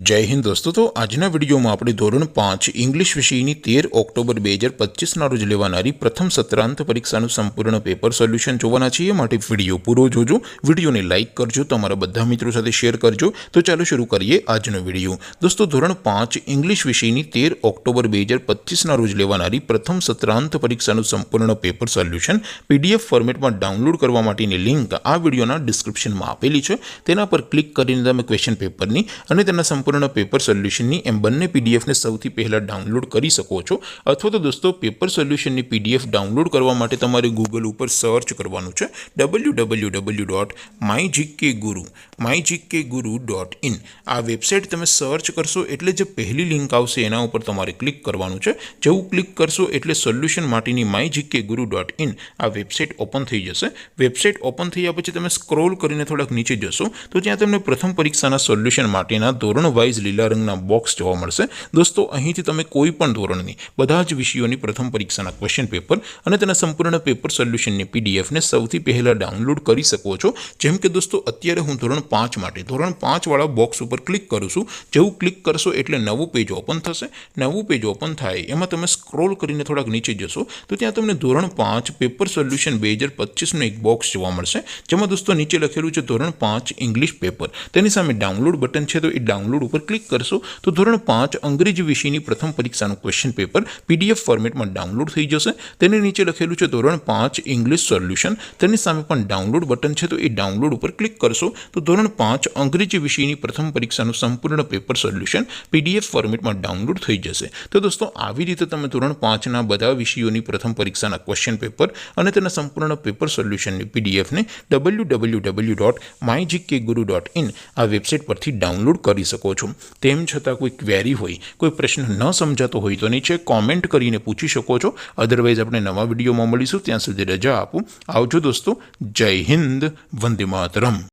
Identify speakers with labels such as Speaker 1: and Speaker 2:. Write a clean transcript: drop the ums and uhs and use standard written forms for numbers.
Speaker 1: जय हिंद दोस्तों। तो आजना विडियो में આપણે ધોરણ 5 इंग्लिश વિષયની 13 ઓક્ટોબર 2025 રોજ લેવાનારી પ્રથમ સત્રાંત પરીક્ષાનું સંપૂર્ણ પેપર સોલ્યુશન જોવાના છીએ। માટે વિડિયો પૂરો જોજો, વિડિયોને લાઈક કરજો, તમારા બધા મિત્રો સાથે શેર કરજો। તો ચાલો શરૂ કરીએ આજનો વિડિયો। દોસ્તો ધોરણ 5 इंग्लिश વિષયની 13 ઓક્ટોબર 2025 રોજ લેવાનારી પ્રથમ સત્રાંત પરીક્ષાનું સંપૂર્ણ પેપર સોલ્યુશન પીડીએફ ફોર્મેટમાં ડાઉનલોડ કરવા માટેની લિંક આ વિડિયોના ડિસ્ક્રિપ્શનમાં આપેલી છે। તેના પર ક્લિક કરીને તમે ક્વેશ્ચન પેપરની અને તેના संपूर्ण पेपर सोल्यूशन एम बने पीडीएफ ने सौथी पहला डाउनलॉड कर सको छो। अथवा तो दोस्तों पेपर सोल्यूशन पीडीएफ डाउनलॉड करवा माटे तमारे गूगल पर सर्च करवानुं छे www.mygkguru.in। आ वेबसाइट तमे सर्च करशो एटले जे पहली लिंक आवशे एना उपर तमारे क्लिक करवानुं छे। जेवुं क्लिक करशो एटले सोल्यूशन माटेनी mygkguru.in आ वेबसाइट ओपन थई जशे। वेबसाइट ओपन थया पछी तमे स्क्रॉल करीने थोड़ाक नीचे जशो तो त्यां तमने प्रथम परीक्षाना सोल्यूशन माटेना धोरण वाइज लीला रंगना बॉक्स जोवा मळशे। दोस्तों અહીંથી તમે કોઈ પણ ધોરણની બધા જ વિષયોની પ્રથમ પરીક્ષાના ક્વેશ્ચન પેપર અને તેના સંપૂર્ણ પેપર સોલ્યુશનની પીડીએફ ને સૌથી પહેલા ડાઉનલોડ કરી શકો છો। જેમ કે દોસ્તો અત્યારે હું ધોરણ 5 માટે ધોરણ 5 વાળા બોક્સ ઉપર ક્લિક કરું છું। જેવું ક્લિક કરશો એટલે નવું પેજ ઓપન થશે। નવું પેજ ઓપન થાય એમાં તમે સ્ક્રોલ કરીને થોડાક નીચે જશો તો ત્યાં તમને ધોરણ 5 પેપર સોલ્યુશન 2025 નું એક બોક્સ જોવા મળશે। જેમાં દોસ્તો નીચે લખેલું છે ધોરણ 5 इंग्लिश पेपर। તેની સામે ડાઉનલોડ બટન છે તો એ डाउनलॉड पर क्लिक करशो तो धोरण 5 अंग्रेजी विषयनी प्रथम परीक्षा क्वेश्चन पेपर पीडीएफ फॉर्मेट में डाउनलॉड थई जशे। तेनी नीचे लखेलुं छे धोरण 5 इंग्लिश सोल्यूशन। तेनी सामे पण डाउनलॉड बटन छे तो ए डाउनलॉड पर क्लिक करशो तो धोरण 5 अंग्रेजी विषयनी प्रथम परीक्षा संपूर्ण पेपर सोल्यूशन पीडीएफ फॉर्मेट में डाउनलॉड थई जशे। तो दोस्तों આવી રીતે તમે ધોરણ 5 ના બધા વિષયોની પ્રથમ પરીક્ષાના ક્વેશ્ચન પેપર અને તેના સંપૂર્ણ પેપર સોલ્યુશનની પીડીએફ ને www.mygkguru.in આ વેબસાઇટ પરથી ડાઉનલોડ કરી શકો છો। તેમ છતાં કોઈ ક્વેરી હોય, કોઈ પ્રશ્ન ન સમજાતો હોય તો નીચે કોમેન્ટ કરીને પૂછી શકો છો। અધરવાઇઝ આપણે નવા વિડીયોમાં મળીશું, ત્યાં સુધી રજા આપો। આવજો દોસ્તો। જય હિન્દ, વંદે માતરમ।